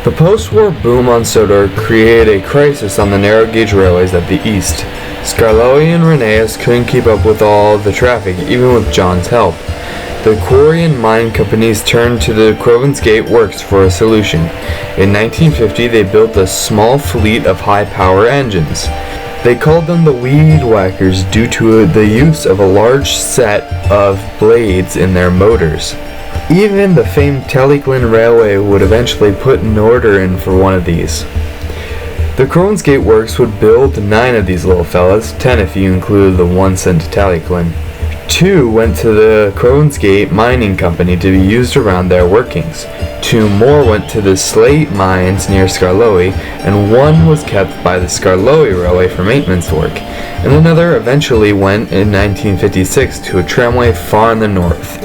The post-war boom on Sodor created a crisis on the narrow-gauge railways at the east. Skarloey and Renaeus couldn't keep up with all the traffic, even with John's help. The quarry and mine companies turned to the Crovan's Gate Works for a solution. In 1950, they built a small fleet of high-power engines. They called them the Weed Wackers due to the use of a large set of blades in their motors. Even the famed Tallyclin Railway would eventually put an order in for one of these. The Crovan's Gate Works would build 9 of these little fellas, 10 if you include the one sent to Tallyclin. 2 went to the Crovan's Gate Mining Company to be used around their workings. 2 more went to the slate mines near Skarloey, and 1 was kept by the Skarloey Railway for maintenance work, and another eventually went in 1956 to a tramway far in the north.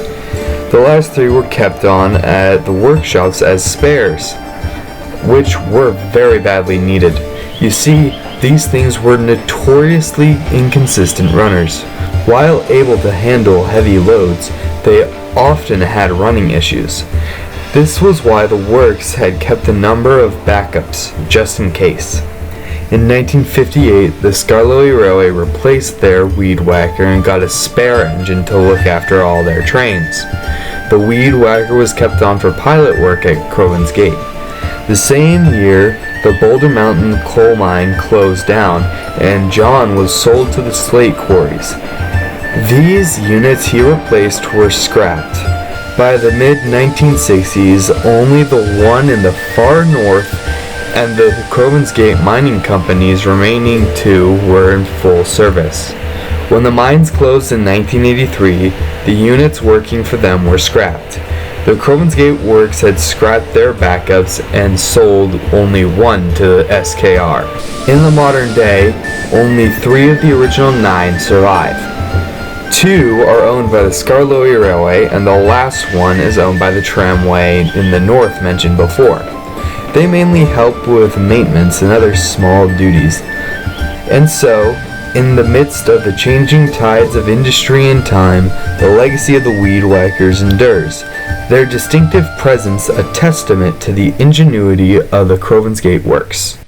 The last 3 were kept on at the workshops as spares, which were very badly needed. You see, these things were notoriously inconsistent runners. While able to handle heavy loads, they often had running issues. This was why the works had kept a number of backups, just in case. In 1958, the Skarloey Railway replaced their Weed Whacker and got a spare engine to look after all their trains. The Weed Whacker was kept on for pilot work at Crovan's Gate. The same year, the Boulder Mountain coal mine closed down, and John was sold to the slate quarries. These units he replaced were scrapped. By the mid-1960s, only the one in the far north and the Crovan's Gate mining company's remaining 2 were in full service. When the mines closed in 1983, the units working for them were scrapped. The Crovan's Gate Works had scrapped their backups and sold only 1 to the SKR. In the modern day, only 3 of the original 9 survive. 2 are owned by the Skarloey Railway, and the last one is owned by the tramway in the north mentioned before. They mainly help with maintenance and other small duties. And so, in the midst of the changing tides of industry and time, the legacy of the Weed Whackers endures, their distinctive presence a testament to the ingenuity of the Crovan's Gate Works.